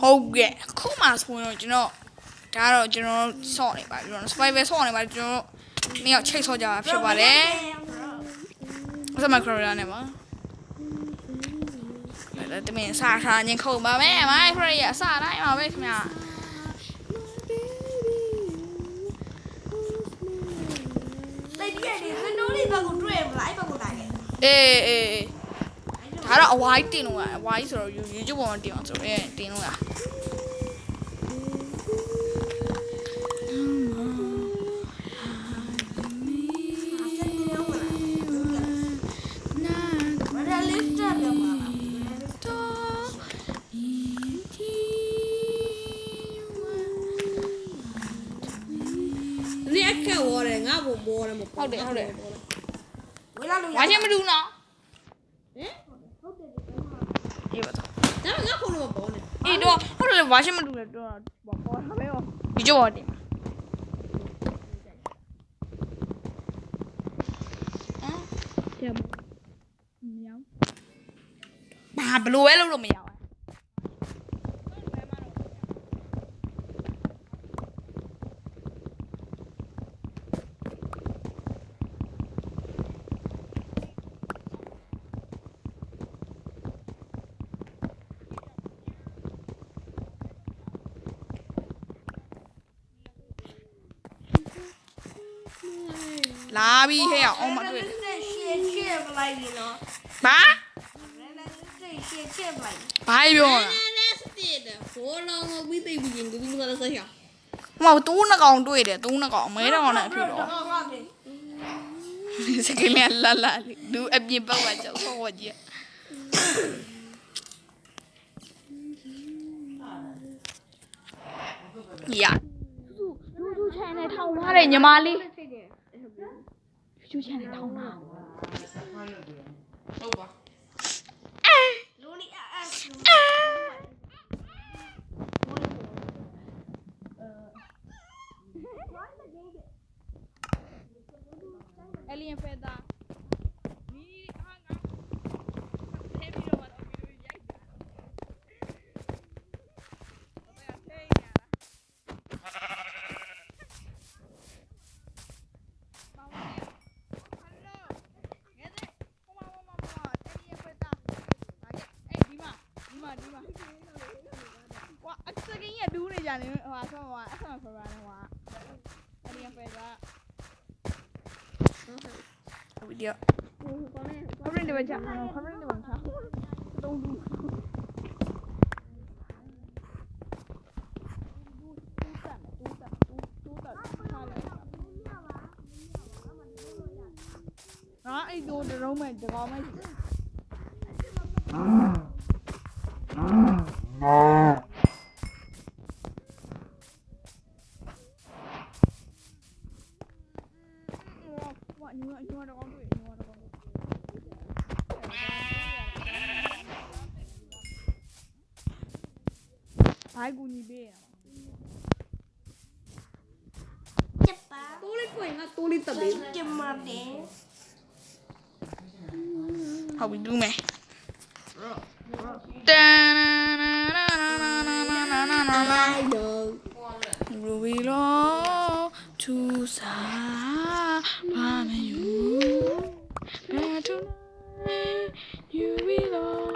ဟုတ်ကဲ့ခုမှဆိုရင်တော့ကျွန်တော်ဒါတော့ကျွန်တော်ဆော့နေပါကျွန်တော် survival ဆော့နေပါကျွန်တော်နှစ်ယောက်ချိတ်ဆော့ကြတာဖြစ်ပါတယ်ဆက်မခရိုလာနဲ့ပါဒါတမင်စားစားညင်ခုံပါမယ်မိုင်းခရိုရအစားတိုင်းပါပဲခင်ဗျာတိတ်ပြည့်နေစနိုးလေးဘက်ကိုတွေ့ရမလားအဲ့ဘက်ကိုတိုင်းအေးဒါတော့အဝိုင်းတင်လို့ရအဝိုင်းဆိုတော့ YouTube ပေါ်မှာတင်အောင်ဆိုတော့တင်လို့ရ你还看我嘞？俺不摸了，没。ဟုတ်တယ်ဟုတ်တယ်为啥ဝါရှင်မတူနော်အေးပါတော့咱们俺可能没包呢。အေးတော့ဟုတ်တယ်ဝါရှင်မတူလေတော့ပေါ်တာပဲဒီကြောပေါ်တင်ကျမမြောင်းဘာဘလို့ပဲလုပ်လို့မရဘူးလာပြီဟဲ့အောင်မတွေ့ရှေ့ပလိုက်ပြီနော်ဘာရှေ့ချက်ပလိုက်ဘာပြောလဲဘောလုံးကိုပြီးသိပြီးရင်ကိုပြီးမလာဆက်ရဟိုတူးနှကောင်တွေ့တယ်တူးနှကောင်မဲတောင်နဲ့ဖြစ်တော့စကင်းလာလာလူအပြင်ဘက်ကကြောက်ဟောကြီးရလူ channel ထောင်ထားတယ်ညီမလေးYouTube channel ထောင်ထားဟုတ်ပါလူနီAlien feather နီးဟာငါဆဲပြီးတော့တော့ဗီဒီယိုရိုက်တာဘယ်ထဲရလား哇，这个也丢了家的，哇，什么什么说完的话，这里飞着，不掉，后面的文章，后面的文章，都录。啊，哎，都这种没，这个没。排骨你别。多哩贵，俺多哩特别。这么的。好，we do me。We belong to someone you. But tonight you belong.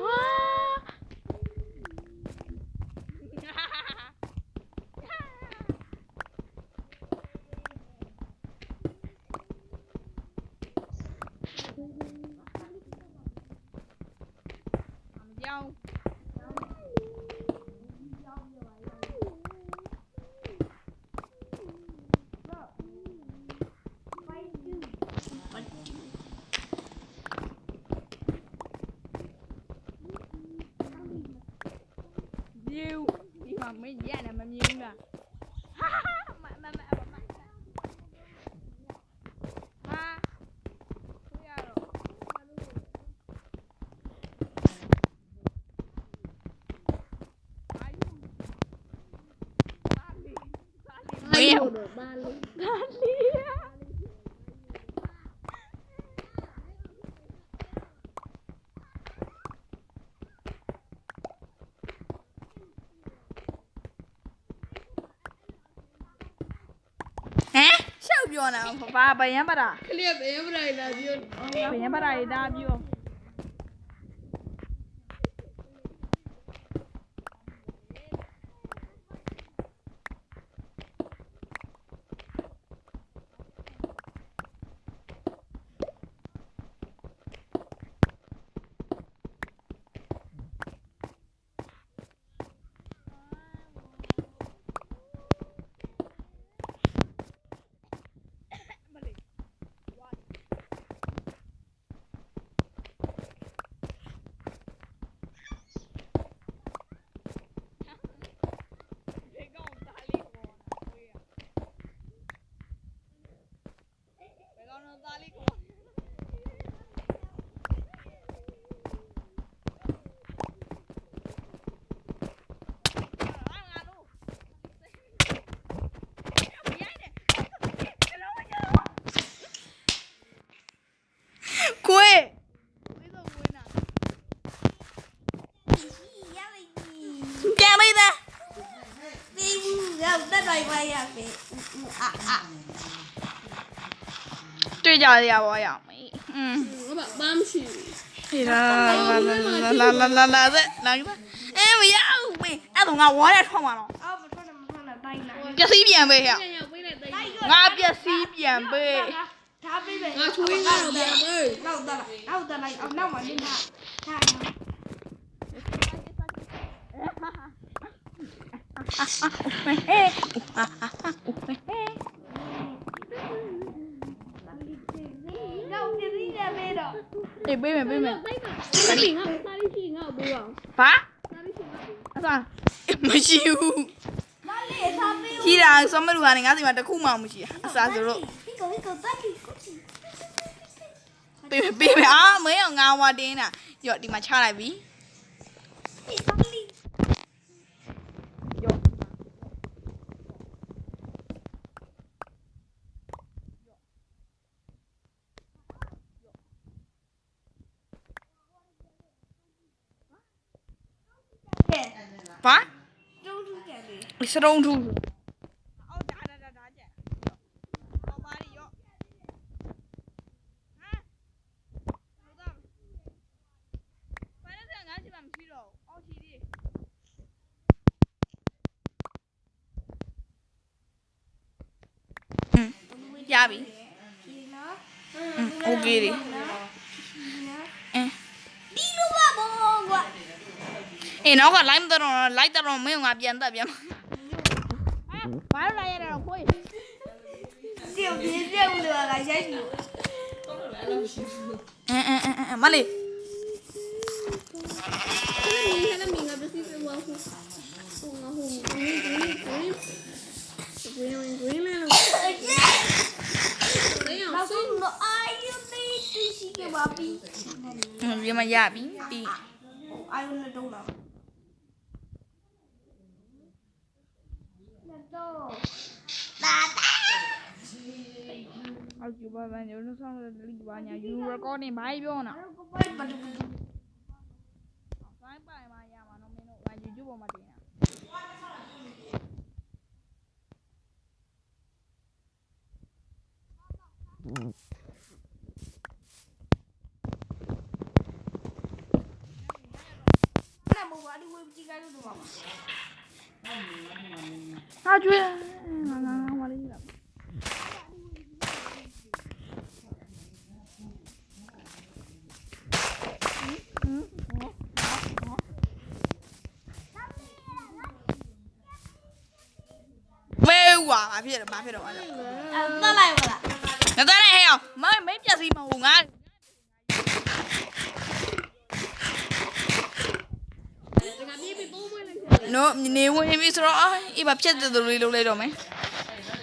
ไม่แย่นะมันยิงอ่ะไม่เอาบ้านเลย ရှောက်ပြောနေဘာဘယံပတာ ခလျက်ဘယ်မလိုက်လာပြော ဘယံပတာရေးဒါပြောကိုယ်ပြန်မေးသား ဒီရောက်တက်လိုက်ပါရပဲအာ တွေ့ကြရပါရမေးဘာမရှိ ဟေးလာမရဘူးမေးအဲ့တော့ငါဝါရထောက်မှာတော့ အော်မထွက်နဲ့တိုင်းလာ ပျက်စီးပြန်ပေးဟဲ့ ရောက်ပေးလိုက်တိုင်း ငါပျက်စီးပြန်ပေး ထားပေးပဲငါချွေးငါတော့ပြန်ပေးနောက်တက်လိုက်အောင်နောက်မှနင်းထားနောက်ပြည်ရမယ်တော့ အေးပေးမယ် ဘာလေးရှိငါပေးအောင် ဘာ ဘာလေးရှိငါပေး အစားမရှိဘူး ဘာလေးစားပေး ရှိတာစောမလူကနေငါစီမှာတစ်ခုမှမရှိတာအစားဆိုတော့ ဒီကောတက်ပြီကိုချီ ပေးမယ်အာမဲအောင်ငါဝါတင်းတာရော့ဒီမှာချလိုက်ပြီ ဒီဘာလေး ရော့ ကဲ ဘာ တူတူကဲလေး စတုံးထူအော်ဒါကြက်ဟောပါရီရော့ဟမ်ဟုတ်သားဘာလဲငါစီမှာမရှိတော့အော်ချီလေးရပြီ ဒီနော် โอเคดิเอ๊ะ ဒီလိုပါဘောကွာ เอ๊ะနောက်က live တော့မင်းကငါပြန်တက်ပြန်ဘာလို့လာရတာခွေး ဒီပြေးပြေးလို့ကရိုက်ရှိ မလေး ခဏမင်းငါပစီပြေးဝါခုဟိုငါဟိုgreen နောက်ဆုံးတော့အာယူသေးသိရှိခဲ့ပါပြီ ဒီမှာရပြီပြီး အာယူနဲ့တော့လာတော့တာတာ အောက်ကျပါဗန်ညို့ဆောင်လီပါညာ you recording ဘာပြောနေ ကိုပိုက်ပါတူ ဖိုင်းပိုင်မှာရမှာနော်မင်းတို့ငါ YouTube ပေါ်မှာတင်တာ那么我的我不记得了多少嘛？ ဟာကျွေးငါမလေးလာဝဲဝါဘာဖြစ်တော့ဘာလဲ 再来一个了。 ငါသားနဲ့ဟဲ့အောင်မင်းပြက်စီမဟုတ်ငါ နော်နေဝင်ပြီဆိုတော့အေးဘာဖြစ်တယ်လို့လေးလုပ်လိုက်တော့မယ်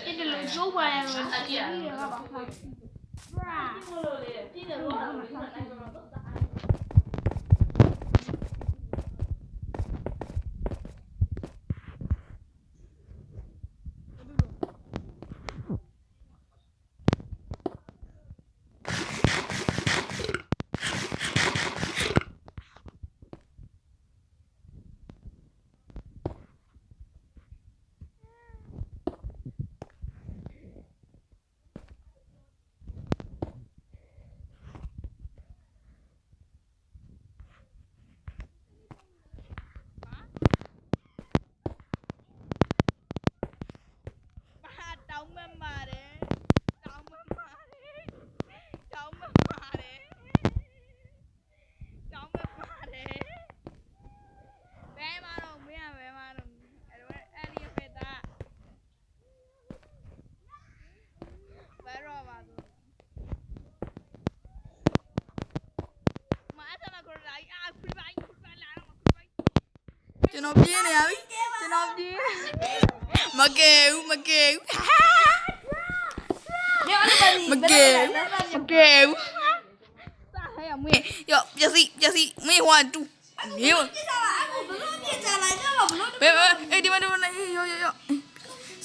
这个龙舟过来了，这个把它， ကျွန်တော်ပြေးနေရပြီကျွန်တော်ပြေးမကဲဘူးမကဲဘူး ညောင်းနေပါပြီ မကဲဘူးစားဟဲ့မင်းရောပျက်စီမင်းဟိုကတူမြေ ပြစ်စားပါအခုဘလို့ပြစ်ကြလိုက်ကြတော့ဘလို့ ဘယ်အေးဒီမှာရော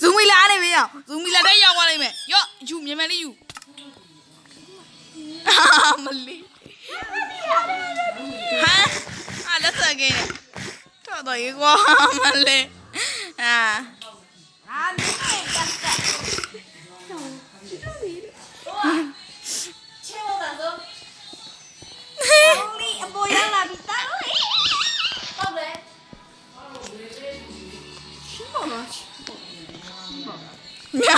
ဇူမီလာနေပြီရောဇူမီလာတက်ရောက်သွားလိုက်မယ်ရောယူမြန်လေးယူမလေးဟာလက်စကင်းတော်တော်ရေကွာမလေးအာ အာမင်းကတ်တာချေဝတာတော့လီအပေါ်ရလာပြီတာလို့ဟုတ်တယ်ရှိပါလား ညာ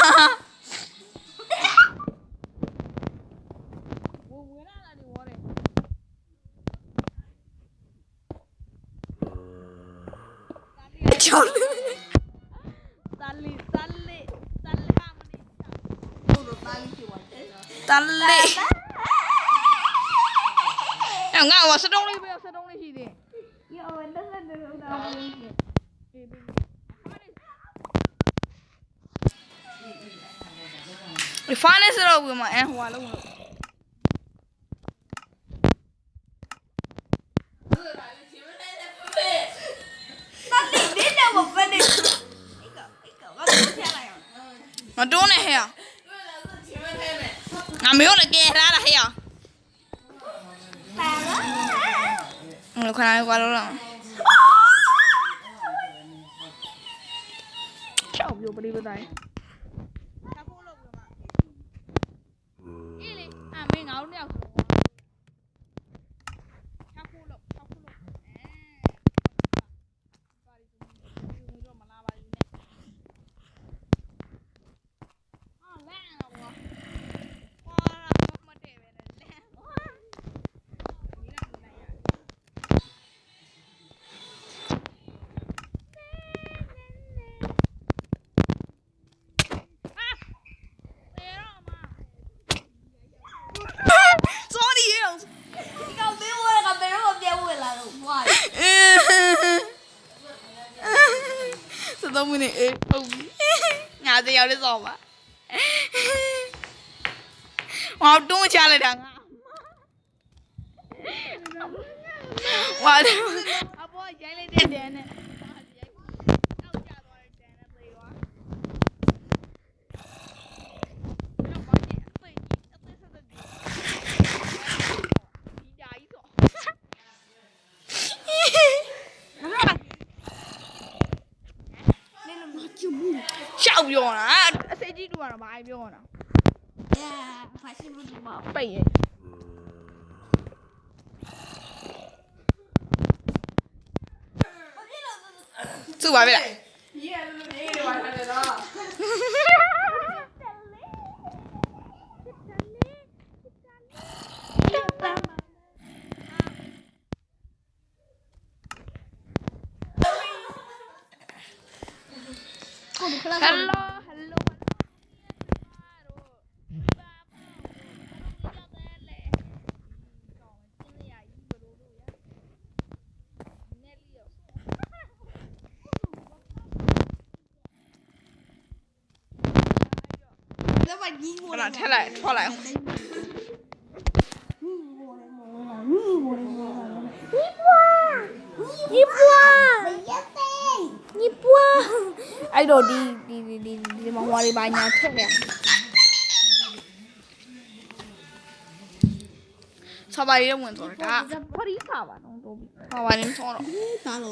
ကျော်လေးတလီဟာမနီ တို့တာလီချေဝတယ် တလေးအဲ့ငါ့စတုံးလေးပဲစတုံးလေးရှိသေး ရောတက်တက်တော့တာဘူး ဒီဖားနေစတော့ဘူးမအဲ့ဟိုလုံးလို့ တာလီဒီတော့ဘယ်နေဘာလို့ချလိုက်အောင် မတွန်းနဲ့ဟဲ့ငါမရောလည်းကဲထားတာဟဲ့ ပါလား ခဏလေးကွာလို့လားချောက်ပြပလေးပတိုင်းအေးလေအမင်းငါတို့နှစ်ယောက်ဆိုချောက်ဖို့လို့ပါရီဆိုတော့မလာပါဘူးနဲ့အော်လမ်းတော့ဘောမတဲ့ပဲနဲ့လမ်းဘောဒီလားမနိုင်ရsorry ဒီကောင်ပေးဝဲကဘယ်တော့ပြဲဝဲလာတော့ဘွား စတော့မနေအေးဟုတ်ပြီငါတရားလေးစောင်းပါဟောတွန်းချလိုက်တာငါဝါတယ်အပေါ်ရိုင်းလိုက်တဲ့ဒန်နဲ့အောက်ကျသွားတဲ့ဒန်နဲ့ပြေးသွားတော့ဘာကြီးအသိကြီးအသိဆက်တဲ့ဒီဓာကြီးတော့ရှောက်ပြောတာအစိတ်ကြီးတူကတော့ဘာပြောတာ 呀，还是不怎么。 ပိတ်ရဲ့သူ့ပါပဲလား 你也是没给晚上的了。 hello ခဏထက်လိုက်ထွက်လိုက်အောင်အဲ့တော့ဒီမဟွာတွေပါညာထွက်နေဆာပါရီဝင်တော့ဒါဖရီးခါပါတော့တော့ခါပါနေတော့ 打喽。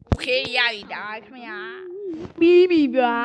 โอเคရပြီဒါခင်ဗျာပြီးပြီဗျာ